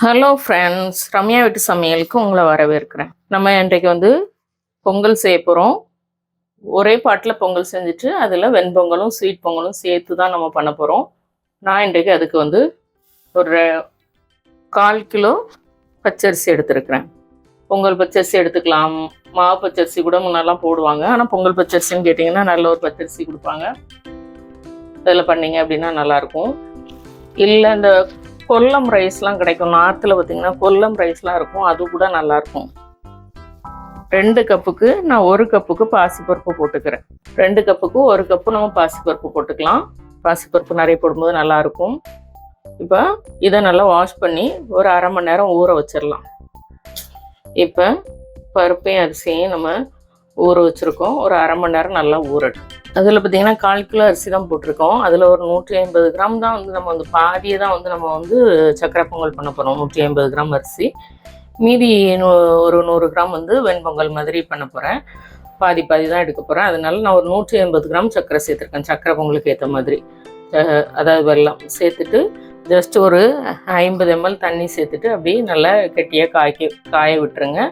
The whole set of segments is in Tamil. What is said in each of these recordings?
ஹலோ ஃப்ரெண்ட்ஸ், ரம்யா வீட்டு சமையலுக்கு உங்களை வரவேற்கிறேன். நம்ம இன்றைக்கு பொங்கல் செய்ய போகிறோம். ஒரே பாட்டில் பொங்கல் செஞ்சுட்டு அதில் வெண்பொங்கலும் ஸ்வீட் பொங்கலும் சேர்த்து தான் நம்ம பண்ண போகிறோம். நான் இன்றைக்கு அதுக்கு ஒரு 1/4 கிலோ பச்சரிசி எடுத்துருக்கிறேன். பொங்கல் பச்சரிசி எடுத்துக்கலாம், மாவு பச்சரிசி கூட முன்னெல்லாம் போடுவாங்க. ஆனால் பொங்கல் பச்சரிசின்னு கேட்டிங்கன்னா நல்ல ஒரு பச்சரிசி கொடுப்பாங்க. அதில் பண்ணிங்க அப்படின்னா நல்லாயிருக்கும். இல்லை இந்த கொல்லம் ரைஸ்லாம் கிடைக்கும், நார்த்தில் பார்த்திங்கன்னா கொல்லம் ரைஸ்லாம் இருக்கும், அது கூட நல்லாயிருக்கும். 2 கப்புக்கு நான் 1 கப்புக்கு பாசிப்பருப்பு போட்டுக்கிறேன். 2 கப்புக்கு 1 கப்பு நம்ம பாசிப்பருப்பு போட்டுக்கலாம். பாசிப்பருப்பு நிறைய போடும்போது நல்லாயிருக்கும். இப்போ இதை நல்லா வாஷ் பண்ணி ஒரு 1/2 மணி நேரம் ஊற வச்சிடலாம். இப்போ பருப்பையும் அரிசியும் நம்ம ஊற வச்சுருக்கோம். ஒரு 1/2 மணி நேரம் நல்லா ஊறட்டும். அதில் பார்த்திங்கன்னா 1/4 கிலோ அரிசி தான் போட்டிருக்கோம். அதில் ஒரு 150 கிராம் தான் நம்ம பாதியை தான் நம்ம சக்கரை பொங்கல் பண்ண போகிறோம். 150 கிராம் அரிசி, மீதி ஒரு 100 கிராம் வெண்பொங்கல் மாதிரி பண்ண போகிறேன். பாதி தான் எடுக்க போகிறேன். அதனால நான் ஒரு 180 கிராம் சக்கரை சேர்த்துருக்கேன். சக்கரை பொங்கலுக்கு ஏற்ற மாதிரி, அதாவது வெல்லம் சேர்த்துட்டு ஜஸ்ட் ஒரு 50 ml தண்ணி சேர்த்துட்டு அப்படியே நல்லா கெட்டியாக காய விட்டுருங்க.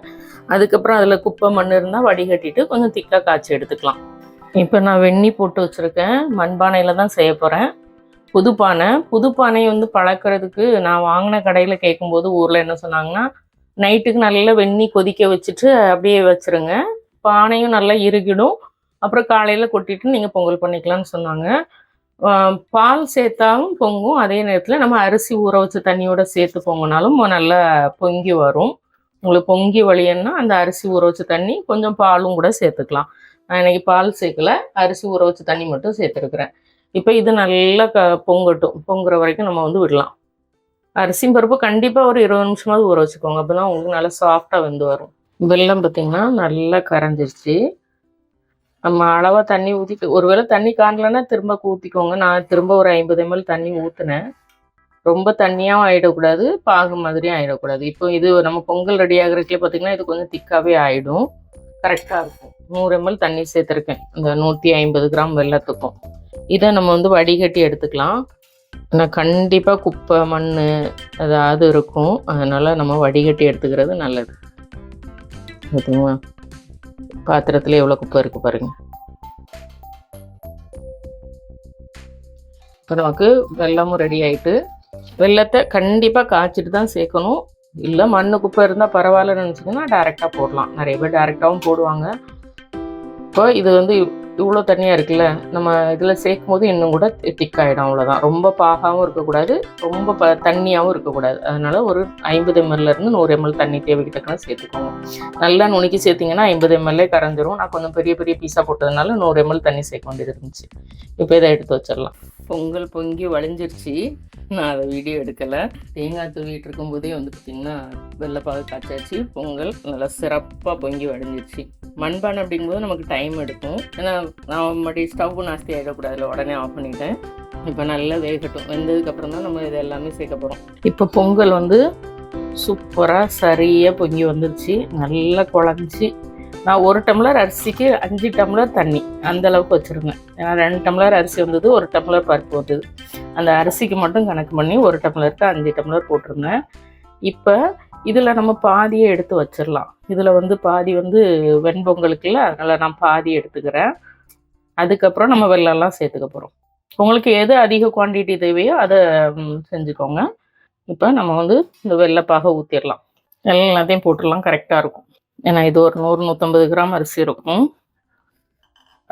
அதுக்கப்புறம் அதில் குப்பை மண் இருந்தால் வடிகட்டிட்டு கொஞ்சம் திக்காக காய்ச்சி எடுத்துக்கலாம். இப்போ நான் வெந்நி போட்டு வச்சுருக்கேன். மண்பானையில் தான் செய்ய போகிறேன். புதுப்பானை பழக்கிறதுக்கு நான் வாங்கின கடையில் கேட்கும்போது ஊரில் என்ன சொன்னாங்கன்னா, நைட்டுக்கு நல்லா வெந்நி கொதிக்க வச்சுட்டு அப்படியே வச்சுருங்க, பானையும் நல்லா இறுகிடும், அப்புறம் காலையில் கொட்டிட்டு நீங்கள் பொங்கல் பண்ணிக்கலாம்னு சொன்னாங்க. பால் சேர்த்தாலும் பொங்கும், அதே நேரத்தில் நம்ம அரிசி ஊற வச்ச தண்ணியோட சேர்த்து பொங்கினாலும் நல்லா பொங்கி வரும். உங்களுக்கு பொங்கி வழியன்னா அந்த அரிசி ஊற வச்ச தண்ணி கொஞ்சம் பாலும் கூட சேர்த்துக்கலாம். நான் இன்றைக்கி பால் சேர்க்கலை, அரிசி ஊற வச்ச தண்ணி மட்டும் சேர்த்துருக்குறேன். இப்போ இது நல்லா பொங்கட்டும். பொங்குற வரைக்கும் நம்ம விடலாம். அரிசியும் பருப்பு கண்டிப்பாக ஒரு 20 நிமிஷமாவது ஊற வச்சுக்கோங்க, அப்போ தான் உங்களுக்கு நல்லா சாஃப்டாக வெந்து வரும். வெல்லம் பார்த்திங்கன்னா நல்லா கரைஞ்சிருச்சு. நம்ம அளவாக தண்ணி ஊற்றி, ஒருவேளை தண்ணி காணலைன்னா திரும்ப ஊற்றிக்கோங்க. நான் திரும்ப ஒரு 50 ml தண்ணி ஊற்றினேன். ரொம்ப தண்ணியாகவும் ஆகிடக்கூடாது, பாகு மாதிரியும் ஆகிடக்கூடாது. இப்போ இது நம்ம பொங்கல் ரெடி ஆகிறதுக்கே பார்த்திங்கன்னா இது கொஞ்சம் திக்காகவே ஆகிடும், கரெக்டாக இருக்கும். 100 ml தண்ணி சேர்த்துருக்கேன் இந்த 150 கிராம் வெல்லத்துக்கும். இதை நம்ம வடிகட்டி எடுத்துக்கலாம். நான் கண்டிப்பாக குப்பை மண் ஏதாவது இருக்கும், அதனால் நம்ம வடிகட்டி எடுத்துக்கிறது நல்லது. பார்த்தீங்களா, பாத்திரத்தில் எவ்வளோ குப்பை இருக்குது பாருங்கள். இப்போ நமக்கு வெல்லமும் ரெடி ஆகிட்டு, வெல்லத்தை கண்டிப்பாக காய்ச்சிட்டு தான் சேர்க்கணும். இல்லை மண் குப்பை இருந்தால் பரவாயில்லன்னு நினச்சிங்கன்னா டேரெக்டாக போடலாம். நிறைய பேர் டேரெக்டாகவும் போடுவாங்க. இப்போ இது இவ்வளோ தண்ணியாக இருக்குல்ல, நம்ம இதில் சேர்க்கும் போது இன்னும் கூட திக்காகிடும், அவ்வளோதான். ரொம்ப பாகாகவும் இருக்கக்கூடாது, ரொம்ப தண்ணியாகவும் இருக்கக்கூடாது. அதனால் ஒரு 50 mlலேருந்து 100 ml தண்ணி தேவைக்கு தக்கன சேர்த்துக்கோங்க. நல்லா நுணுக்கி சேர்த்திங்கன்னா 50 ml கரைஞ்சிரும். நான் கொஞ்சம் பெரிய பீஸாக போட்டதுனால 100 ml தண்ணி சேர்க்க வேண்டியது இருந்துச்சு. இப்போ இதை எடுத்து வச்சிடலாம். பொங்கல் பொங்கி வழிஞ்சிருச்சு. நான் அதை வீடியோ எடுக்கலை. தேங்காய் தூவிட்டு இருக்கும்போதே பார்த்திங்கன்னா வெள்ளைப்பாகு காய்ச்சாச்சு. பொங்கல் நல்லா சிறப்பாக பொங்கி வழிஞ்சிருச்சு. மண்பானை அப்படிங்கும்போது நமக்கு டைம் எடுக்கும், ஏன்னா நான் மறுபடியும் ஸ்டவ் நாஸ்தி ஆகிடக்கூடாதுல, உடனே ஆஃப் பண்ணிட்டேன். இப்போ நல்லா வேகட்டும். வெந்ததுக்கப்புறம் தான் நம்ம இது எல்லாமே சேர்க்க போகிறோம். இப்போ பொங்கல் சூப்பராக சரியாக பொங்கி வந்துருச்சு, நல்லா குழஞ்சி. நான் 1 டம்ளர் அரிசிக்கு 5 டம்ளர் தண்ணி அந்தளவுக்கு வச்சுருந்தேன். ஏன்னா 2 டம்ளர் அரிசி 1 டம்ளர் பருப்பு வந்தது. அந்த அரிசிக்கு மட்டும் கணக்கு பண்ணி 1 டம்ளருக்கு 5 டம்ளர் போட்டிருந்தேன். இப்போ இதில் நம்ம பாதியை எடுத்து வச்சிடலாம். இதில் பாதி வெண்பொங்கலுக்குள்ள, அதனால் நான் பாதி எடுத்துக்கிறேன். அதுக்கப்புறம் நம்ம வெல்லம்லாம் சேர்த்துக்க போகிறோம். உங்களுக்கு எது அதிக குவான்டிட்டி தேவையோ அதை செஞ்சுக்கோங்க. இப்போ நம்ம இந்த வெள்ளைப்பாக ஊற்றிடலாம். எல்லாத்தையும் போட்டுடலாம், கரெக்டாக இருக்கும். ஏன்னா இது ஒரு 100-150 கிராம் அரிசி இருக்கும்,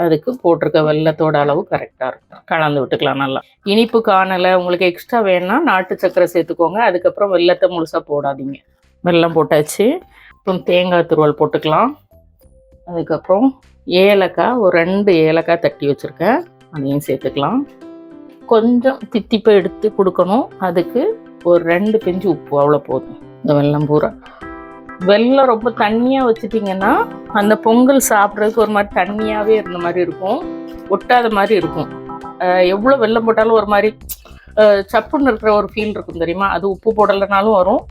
அதுக்கு போட்டிருக்க வெல்லத்தோட அளவு கரெக்டாக இருக்கும். கலந்து விட்டுக்கலாம் நல்லா. இனிப்பு காணலை, உங்களுக்கு எக்ஸ்ட்ரா வேணும்னா நாட்டு சக்கரை சேர்த்துக்கோங்க. அதுக்கப்புறம் வெல்லத்தை முழுசாக போடாதீங்க. வெல்லம் போட்டாச்சு. அப்புறம் தேங்காய் துருவல் போட்டுக்கலாம். அதுக்கப்புறம் ஏலக்காய், ஒரு 2 ஏலக்காய் தட்டி வச்சுருக்கேன், அதையும் சேர்த்துக்கலாம். கொஞ்சம் தித்திப்பை எடுத்து கொடுக்கணும், அதுக்கு ஒரு 2 பிஞ்சு உப்பு, அவ்வளோ போதும். இந்த வெல்லம் பூரா. வெல்லம் ரொம்ப தண்ணியாக வச்சுட்டிங்கன்னா அந்த பொங்கல் சாப்பிட்றதுக்கு ஒரு மாதிரி தண்ணியாகவே இருந்த மாதிரி இருக்கும், ஒட்டாத மாதிரி இருக்கும். எவ்வளோ வெல்லம் போட்டாலும் ஒரு மாதிரி சப்புன்னு இருக்கிற ஒரு ஃபீல் இருக்கும் தெரியுமா, அது உப்பு போடலைனாலும் வரும்.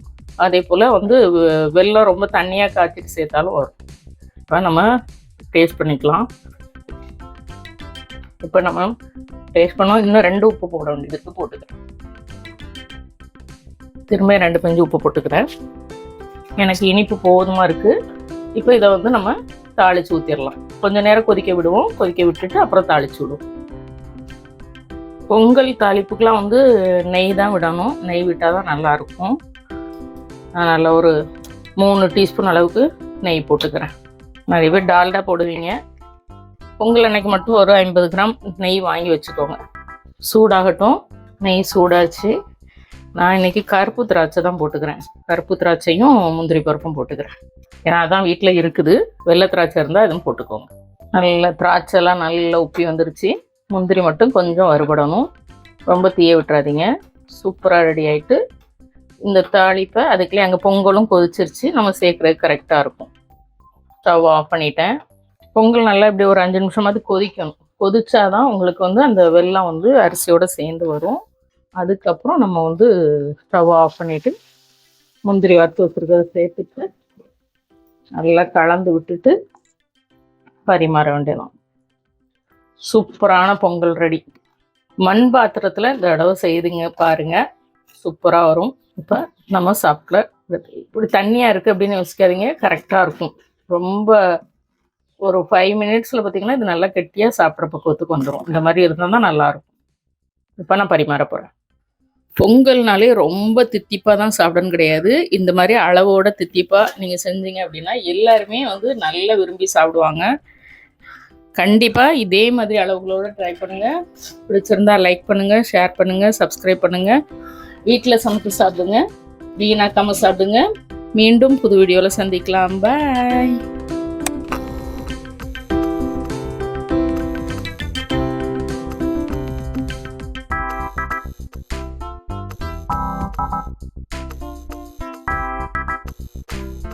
அதே போல் வெல்லம் ரொம்ப தண்ணியாக காய்ச்சிட்டு சேர்த்தாலும் வரும். இப்போ நம்ம டேஸ்ட் பண்ணிக்கலாம். இப்போ நம்ம டேஸ்ட் பண்ணோம். இன்னும் 2 உப்பு போட வேண்டியதுக்கு போட்டுக்கிறேன். திரும்ப 2 பஞ்சு உப்பு போட்டுக்கிறேன். எனக்கு இனிப்பு போதுமாக இருக்குது. இப்போ இதை வந்து நம்ம தாளித்து ஊற்றிடலாம். கொஞ்சம் நேரம் கொதிக்க விடுவோம். கொதிக்க விட்டுட்டு அப்புறம் தாளித்து விடுவோம். பொங்கல் தாளிப்புக்கெலாம் வந்து நெய் தான் விடணும். நெய் விட்டால் தான் நல்லாயிருக்கும். நான் நல்ல ஒரு 3 டீஸ்பூன் அளவுக்கு நெய் போட்டுக்கிறேன். நிறைய பேர் டால்டா போடுவீங்க. பொங்கல் அன்னைக்கு மட்டும் ஒரு 50 கிராம் நெய் வாங்கி வச்சுக்கோங்க. சூடாகட்டும். நெய் சூடாச்சு. நான் இன்றைக்கி கருப்பு திராட்சை தான் போட்டுக்கிறேன். கருப்பு திராட்சையும் முந்திரி பருப்பும் போட்டுக்கிறேன். ஏன்னா அதான் வீட்டில் இருக்குது. வெள்ளை திராட்சை இருந்தால் இதுவும் போட்டுக்கோங்க. நல்ல திராட்சைலாம் நல்லா உப்பி வந்துருச்சு. முந்திரி மட்டும் கொஞ்சம் வறுபடணும். ரொம்ப தீய விட்டுறாதீங்க. சூப்பராக ரெடி ஆகிட்டு இந்த தாளிப்பை அதுக்குள்ளே அங்கே பொங்கலும் கொதிச்சிருச்சு. நம்ம சேர்க்குறது கரெக்டாக இருக்கும். ஸ்டவ் ஆஃப் பண்ணிட்டேன். பொங்கல் நல்லா இப்படி ஒரு 5 நிமிஷமாவது கொதிக்கணும். கொதிச்சாதான் உங்களுக்கு வந்து அந்த வெல்லம் வந்து அரிசியோடு சேர்ந்து வரும். அதுக்கப்புறம் நம்ம வந்து ஸ்டவ் ஆஃப் பண்ணிவிட்டு முந்திரி வறுத்து வச்சுருக்கிறத சேர்த்துட்டு நல்லா கலந்து விட்டுட்டு பரிமாற வேண்டியதான். சூப்பரான பொங்கல் ரெடி. மண் பாத்திரத்தில் இந்த தடவை செய்துங்க பாருங்கள். சூப்பராக வரும். இப்போ நம்ம சாப்பிட இப்படி தண்ணியாக இருக்குது அப்படின்னு யோசிக்காதீங்க. கரெக்டாக இருக்கும். ரொம்ப ஒரு 5 மினிட்ஸில் பார்த்திங்கன்னா இது நல்லா கெட்டியாக சாப்பிட்ற பக்குவத்துக்கு வந்துடும். இந்த மாதிரி இருந்தால் தான் நல்லாயிருக்கும். இப்போ நான் பரிமாற போகிறேன். பொங்கல்னாலே ரொம்ப தித்திப்பாக தான் சாப்பிடணும் கிடையாது. இந்த மாதிரி அளவோட தித்திப்பாக நீங்கள் செஞ்சீங்க அப்படின்னா எல்லாருமே வந்து நல்லா விரும்பி சாப்பிடுவாங்க. கண்டிப்பாக இதே மாதிரி அளவுகளோடு ட்ரை பண்ணுங்கள். பிடிச்சிருந்தா லைக் பண்ணுங்கள், ஷேர் பண்ணுங்கள், சப்ஸ்கிரைப் பண்ணுங்கள். வீட்டில் சமைத்து சாப்பிடுங்க. வீணாக்காமல் சாப்பிடுங்க. மீண்டும் புது வீடியோவில் சந்திக்கலாம். பாய்.